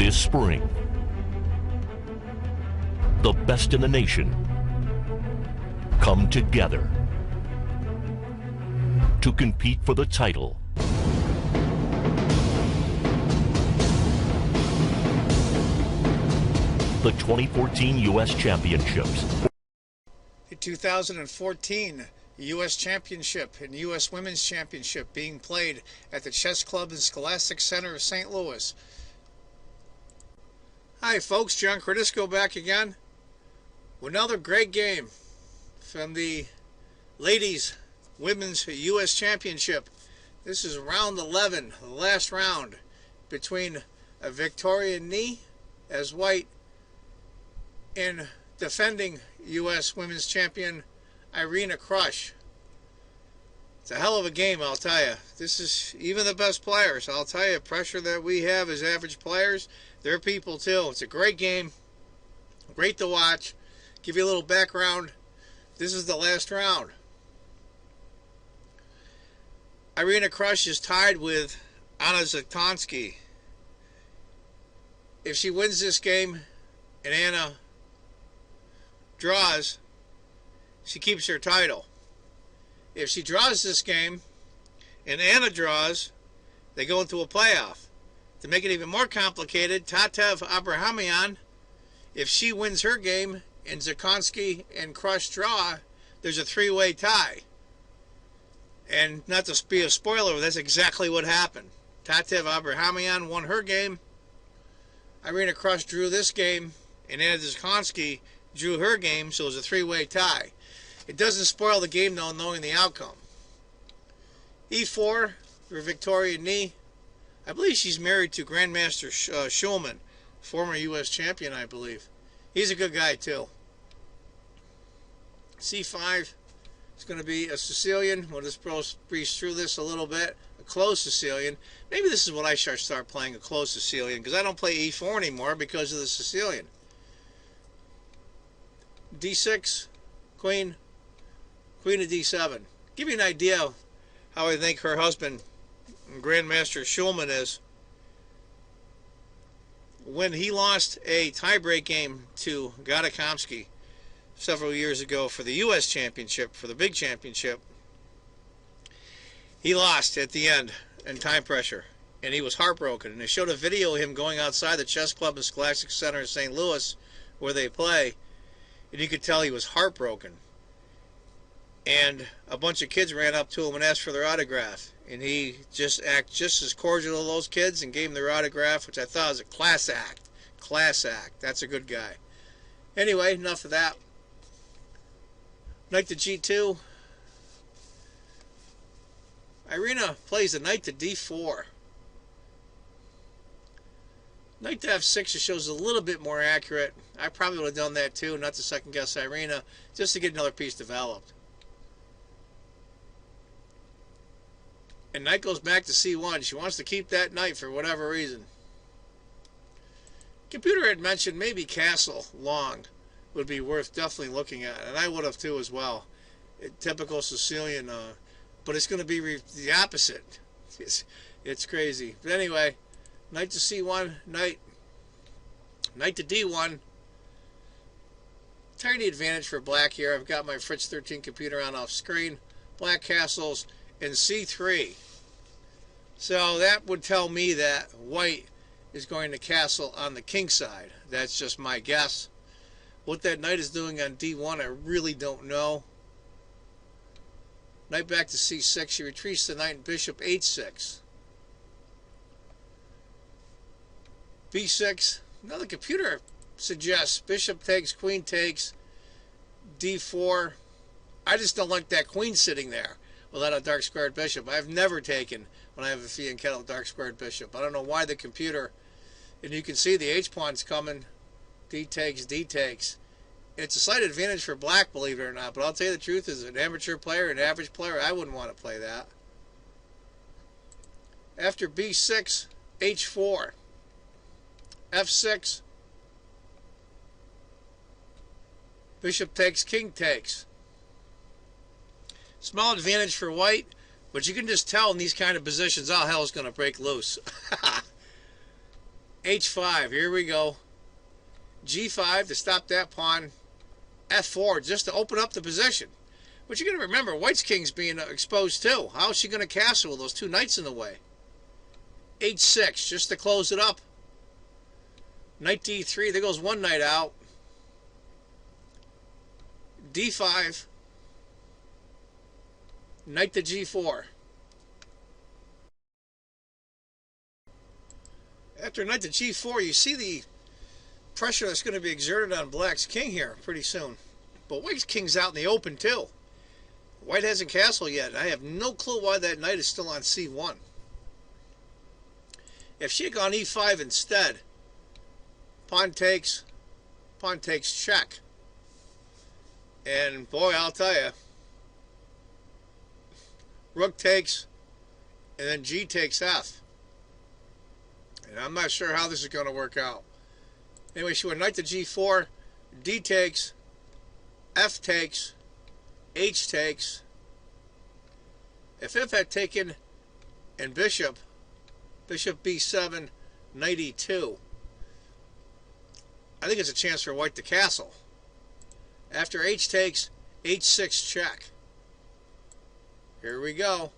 This spring, the best in the nation come together to compete for the title. The 2014 U.S. Championships. The 2014 U.S. Championship and U.S. Women's Championship being played at the Chess Club and Scholastic Center of St. Louis. Hi folks, John Cordisco back again with another great game from the Ladies Women's U.S. Championship. This is round 11, the last round, between a Victoria Knee as white and defending U.S. Women's Champion Irina Krush. It's a hell of a game, I'll tell you. This is, even the best players, I'll tell you, pressure that we have as average players, they're people too. It's a great game, great to watch. Give you a little background. This is the last round. Irina Krush is tied with Anna Zakońska. If she wins this game and Anna draws, she keeps her title. If she draws this game and Anna draws, they go into a playoff. To make it even more complicated, Tatev Abrahamyan, if she wins her game and Zakońska and Krush draw, there's a three-way tie. And not to be a spoiler, that's exactly what happened. Tatev Abrahamyan won her game, Irina Krush drew this game, and Anna Zakońska drew her game, so it was a three-way tie. It doesn't spoil the game, though, knowing the outcome. E4 for Victoria Knee. I believe she's married to Grandmaster Schulman, former U.S. champion, I believe. He's a good guy, too. C5 is going to be a Sicilian. We'll just breeze through this a little bit. A closed Sicilian. Maybe this is what I should start playing, a closed Sicilian, because I don't play E4 anymore because of the Sicilian. D6, Queen to D7. Give you an idea of how I think her husband, Grandmaster Schulman, is. When he lost a tiebreak game to Gadakomsky several years ago for the U.S. Championship, for the big championship, he lost at the end in time pressure, and he was heartbroken. And they showed a video of him going outside the Chess Club and Scholastic Center in St. Louis, where they play, and you could tell he was heartbroken. And a bunch of kids ran up to him and asked for their autograph. And he just acted just as cordial to those kids and gave them their autograph, which I thought was a class act. Class act. That's a good guy. Anyway, enough of that. Knight to G2. Irina plays the knight to D4. Knight to F6 shows a little bit more accurate. I probably would have done that too, not to second guess Irina, just to get another piece developed. And knight goes back to C1. She wants to keep that knight for whatever reason. Computer had mentioned maybe castle long would be worth definitely looking at, and I would have too as well. Typical Sicilian, but it's going to be the opposite. It's crazy. But anyway, knight to C1, knight to D1. Tiny advantage for black here. I've got my Fritz 13 computer on off screen. Black castles in C3. So that would tell me that white is going to castle on the king side. That's just my guess. What that knight is doing on D1, I really don't know. Knight back to C6. She retreats the knight and bishop H6. B6. Now the computer suggests bishop takes, queen takes, D4. I just don't like that queen sitting there without a dark squared bishop. I've never taken when I have a fee and kettle dark squared bishop. I don't know why the computer, and you can see the H pawn's coming. D takes, D takes. It's a slight advantage for black, believe it or not, but I'll tell you the truth, as an amateur player, an average player, I wouldn't want to play that. After B6, H4. F6. Bishop takes, king takes. Small advantage for white, but you can just tell in these kind of positions, all hell is going to break loose. H5, here we go. G5 to stop that pawn. F4 just to open up the position. But you're going to remember, White's king's being exposed too. How is she going to castle with those two knights in the way? H6 just to close it up. Knight D3, there goes one knight out. D5. Knight to G4. After knight to G4, you see the pressure that's going to be exerted on Black's king here pretty soon. But White's king's out in the open too. White hasn't castled yet. I have no clue why that knight is still on C1. If she had gone E5 instead, pawn takes check. And boy, I'll tell you, rook takes, and then G takes F. And I'm not sure how this is going to work out. Anyway, she went knight to G4, D takes, F takes, H takes. If F had taken and bishop B7, knight E2, I think it's a chance for White to castle. After H takes, H6 check. Here we go.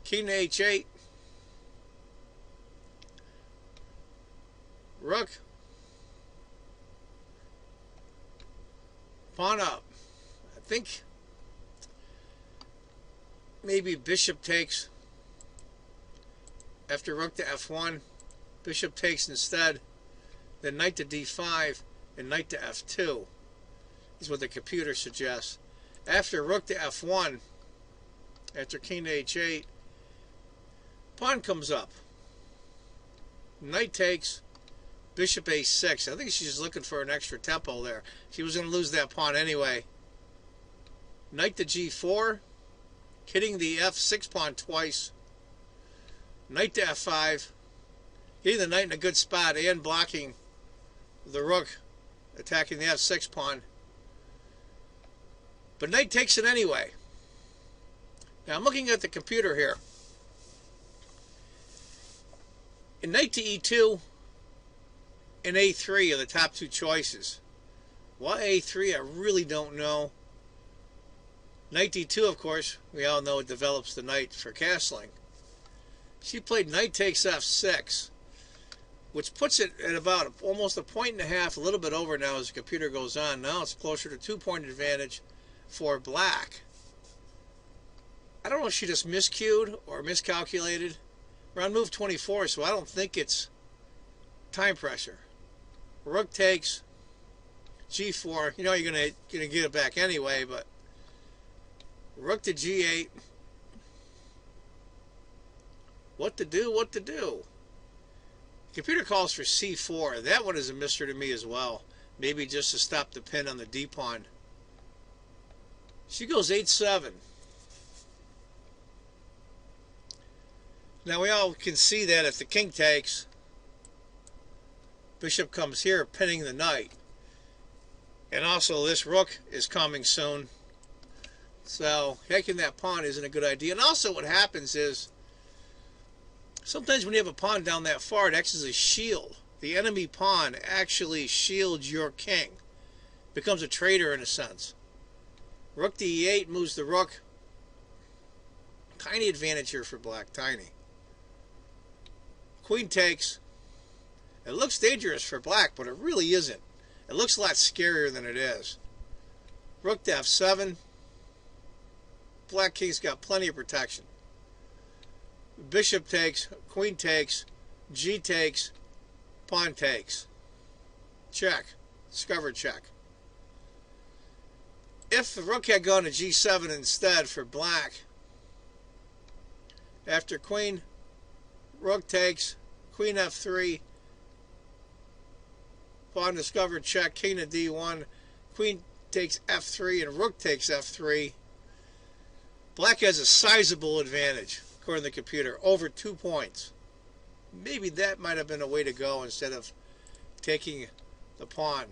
King to H8. Rook. Pawn up. I think maybe bishop takes. After rook to F1, bishop takes instead. Then knight to D5 and knight to F2 is what the computer suggests. After rook to F1, after king to H8, pawn comes up. Knight takes, bishop A6. I think she's looking for an extra tempo there. She was going to lose that pawn anyway. Knight to G4, hitting the F6 pawn twice. Knight to F5, getting the knight in a good spot and blocking the rook attacking the F6 pawn. But knight takes it anyway. Now I'm looking at the computer here. And knight to E2 and A3 are the top two choices. Why A3, I really don't know. Knight D2, of course, we all know it develops the knight for castling. She played knight takes F6, which puts it at about almost a point and a half, a little bit over now as the computer goes on. Now it's closer to 2-point advantage for Black. I don't know if she just miscued or miscalculated. We're on move 24, so I don't think it's time pressure. Rook takes G4. You know you're gonna get it back anyway, but rook to G8. What to do? What to do? Computer calls for C4. That one is a mystery to me as well. Maybe just to stop the pin on the D pawn. She goes H7. Now we all can see that if the king takes, bishop comes here, pinning the knight. And also this rook is coming soon. So taking that pawn isn't a good idea. And also what happens is, sometimes when you have a pawn down that far, it acts as a shield. The enemy pawn actually shields your king. Becomes a traitor in a sense. Rook to E8 moves the rook. Tiny advantage here for Black, tiny. Queen takes. It looks dangerous for Black, but it really isn't. It looks a lot scarier than it is. Rook to F7. Black king's got plenty of protection. Bishop takes, queen takes, G takes, pawn takes. Check. Discovered check. If the rook had gone to G7 instead for Black, after queen, rook takes, queen F3, pawn discovered check, king to D1, queen takes F3, and rook takes F3. Black has a sizable advantage, according to the computer, over 2 points. Maybe that might have been a way to go instead of taking the pawn.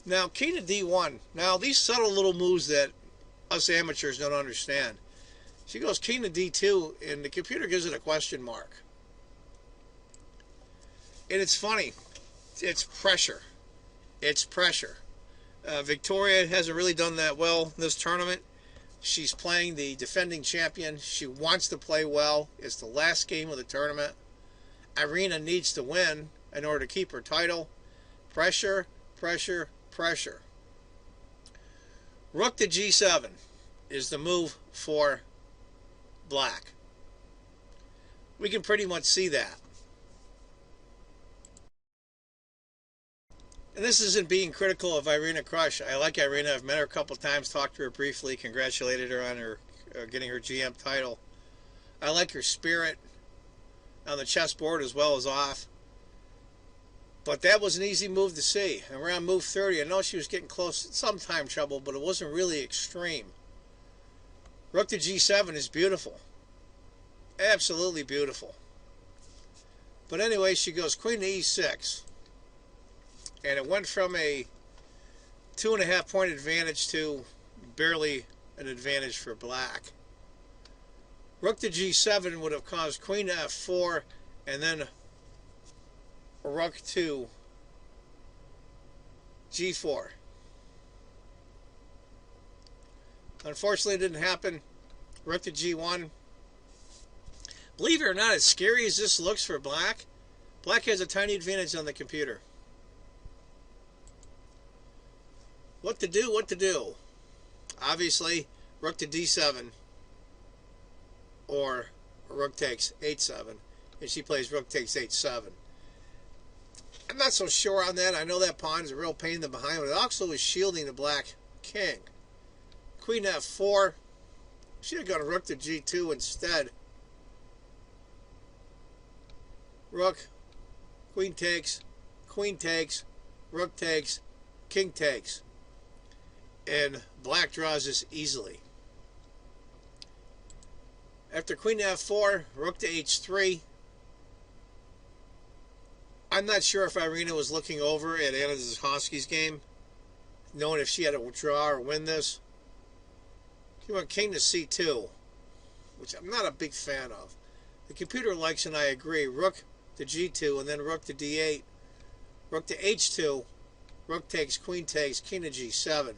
Now, king to D1. Now, these subtle little moves that us amateurs don't understand. She goes king to D2, and the computer gives it a question mark. And it's funny. It's pressure. It's pressure. Victoria hasn't really done that well in this tournament. She's playing the defending champion. She wants to play well. It's the last game of the tournament. Irina needs to win in order to keep her title. Pressure, pressure, pressure. Rook to G7 is the move for black. We can pretty much see that. And this isn't being critical of Irina Krush. I like Irina. I've met her a couple times, talked to her briefly, congratulated her on her getting her GM title. I like her spirit on the chessboard as well as off. But that was an easy move to see. And we're on move 30. I know she was getting close to some time trouble, but it wasn't really extreme. Rook to G7 is beautiful. Absolutely beautiful. But anyway, she goes queen to E6. And it went from a 2.5 point advantage to barely an advantage for black. Rook to G7 would have caused queen to F4 and then rook to G4. Unfortunately, it didn't happen. Rook to G1. Believe it or not, as scary as this looks for black, black has a tiny advantage on the computer. What to do, what to do? Obviously, rook to D7 or rook takes H7, and she plays rook takes H7. I'm not so sure on that. I know that pawn is a real pain in the behind, but it also is shielding the black king. Queen F4. Should have gone rook to G2 instead. Rook, queen takes, rook takes, king takes. And black draws this easily. After queen to F4, rook to H3. I'm not sure if Irina was looking over at Anna Zazhowski's game, knowing if she had to draw or win this. She went king to C2, which I'm not a big fan of. The computer likes, and I agree, rook to G2, and then rook to D8, rook to H2, rook takes, king to G7.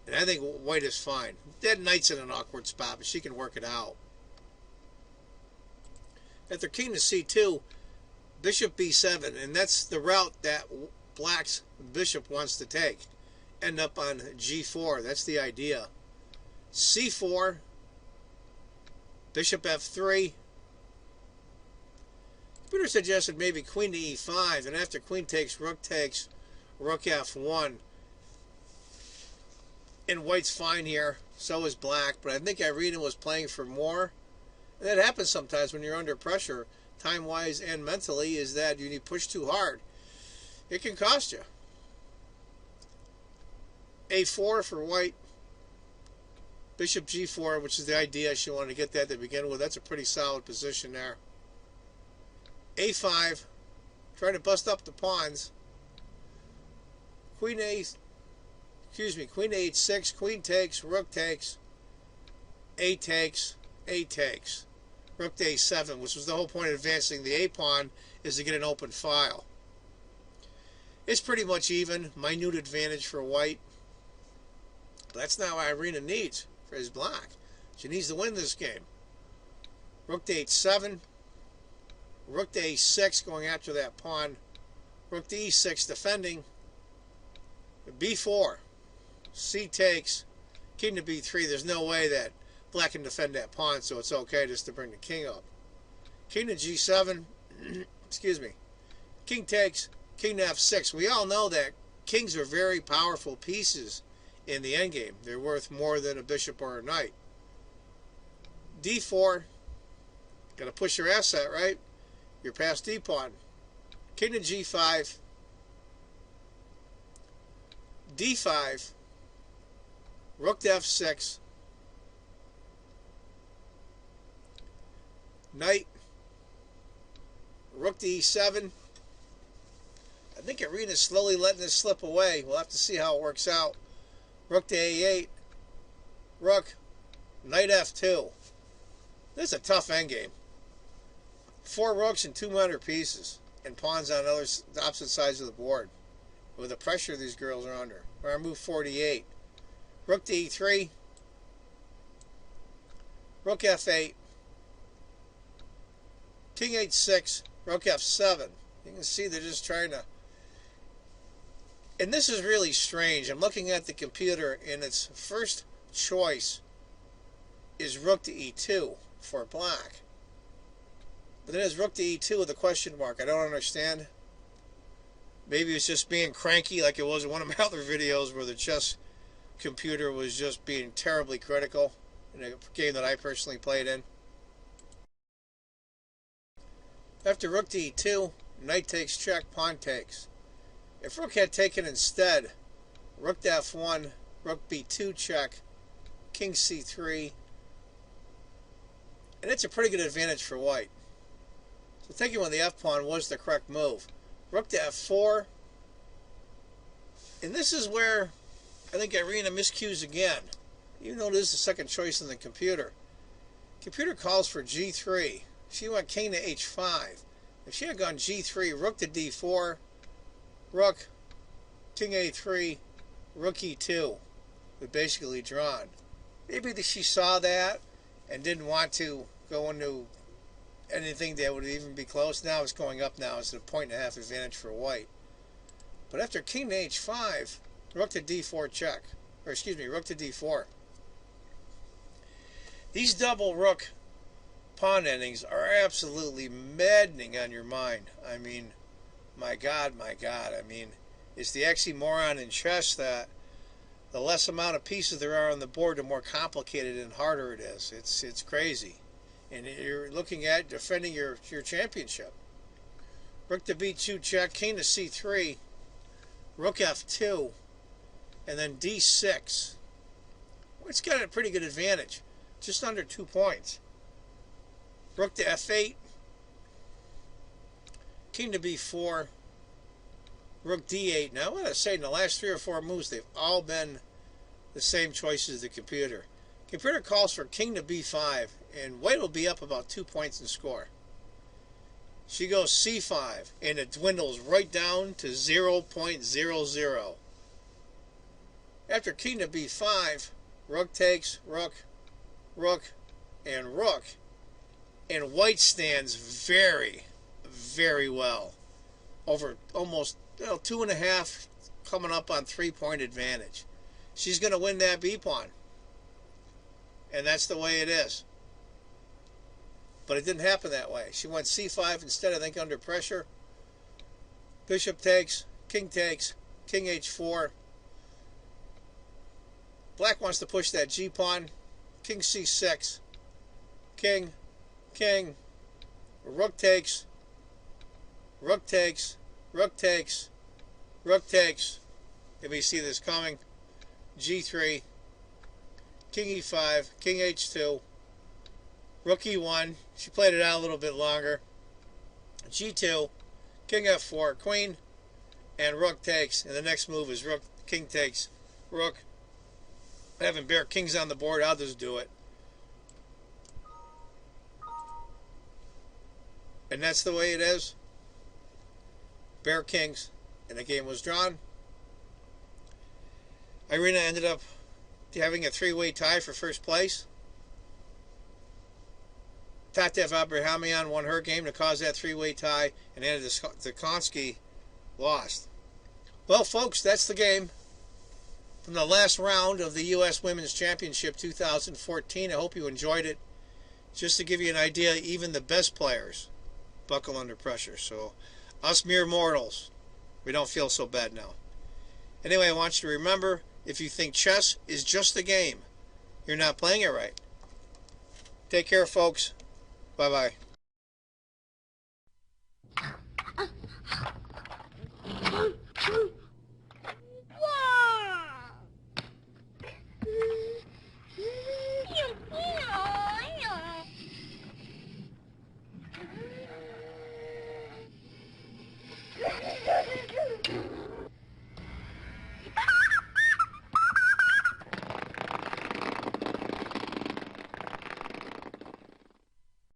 And I think white is fine. Dead knight's in an awkward spot, but she can work it out. After king to C2, bishop B7, and that's the route that black's bishop wants to take. End up on G4. That's the idea. C4, bishop F3. Computer suggested maybe queen to E5, and after queen takes, rook F1. And white's fine here, so is black, but I think Irina was playing for more. And that happens sometimes when you're under pressure, time-wise and mentally, is that you push too hard. It can cost you. A4 for white. Bishop G4, which is the idea. She wanted to get that to begin with. That's a pretty solid position there. A5, trying to bust up the pawns. Queen H6, queen takes, rook takes, A takes, rook to A7, which was the whole point of advancing the A pawn, is to get an open file. It's pretty much even, minute advantage for white. But that's not what Irina needs for his black. She needs to win this game. Rook to H7, rook to A6, going after that pawn, rook to E6, defending, B4. C takes, king to B3. There's no way that black can defend that pawn, so it's okay just to bring the king up. King to G7, excuse me. King takes, king to F6. We all know that kings are very powerful pieces in the endgame. They're worth more than a bishop or a knight. D4, got to push your asset, right? Your passed D pawn. King to G5, D5, rook to F6, knight, rook to E7. I think Irina's slowly letting this slip away. We'll have to see how it works out. Rook to A8, rook, knight F2. This is a tough endgame. 4 rooks and 2 minor pieces. and pawns on the opposite sides of the board with the pressure these girls are under. We're on move 48. Rook to e3. Rook f8. King h6. Rook f7. You can see they're just trying to... And this is really strange. I'm looking at the computer, and its first choice is rook to e2 for black. But then it's rook to e2 with a question mark. I don't understand. Maybe it's just being cranky like it was in one of my other videos where the chess computer was just being terribly critical in a game that I personally played in. After rook to e2, knight takes check, pawn takes. If rook had taken instead, rook to f1, rook b2 check, king c3, and it's a pretty good advantage for white. So taking on the f-pawn was the correct move. Rook to f4, and this is where I think Irina miscues again. Even though it is the second choice in the computer. Computer calls for g3. She went king to h5. If she had gone g3, rook to d4, rook, king a3, rook e2, would basically drawn. Maybe she saw that and didn't want to go into anything that would even be close. Now it's going up now. It's a 1.5 advantage for white. But after king to h5, rook to d4 check. Or excuse me, rook to d4. These double rook pawn endings are absolutely maddening on your mind. I mean, my God. I mean, it's the oxymoron in chess that the less amount of pieces there are on the board, the more complicated and harder it is. It's crazy. And you're looking at defending your championship. Rook to b2 check, king to c3, rook f2, and then d6. It's got a pretty good advantage, just under 2 points. Rook to f8, king to b4, rook d8. Now I want to say in the last 3 or 4 moves, they've all been the same choices as the computer. Computer calls for king to b5, and white will be up about 2 points in score. She goes c5, and it dwindles right down to 0.00. After king to b5, rook takes, rook, rook, and rook. And white stands very, very well. Over almost 2.5, coming up on 3-point advantage. She's going to win that b-pawn. And that's the way it is. But it didn't happen that way. She went c5 instead, I think, under pressure. Bishop takes, king h4. Black wants to push that g-pawn. King c6. King, rook takes, rook takes, rook takes, rook takes. If you see this coming, g3, king e5, king h2, rook e1. She played it out a little bit longer. g2, king f4, queen, and rook takes. And the next move is rook, king takes, rook. Having bare kings on the board, I'll just do it. And that's the way it is. Bare kings, and the game was drawn. Irina ended up having a 3-way tie for first place. Tatev Abrahamian won her game to cause that 3-way tie, and Anna Zakonski lost. Well, folks, that's the game from the last round of the U.S. Women's Championship 2014. I hope you enjoyed it. Just to give you an idea, even the best players buckle under pressure. So us mere mortals, we don't feel so bad now. Anyway, I want you to remember, if you think chess is just a game, you're not playing it right. Take care, folks. Bye-bye.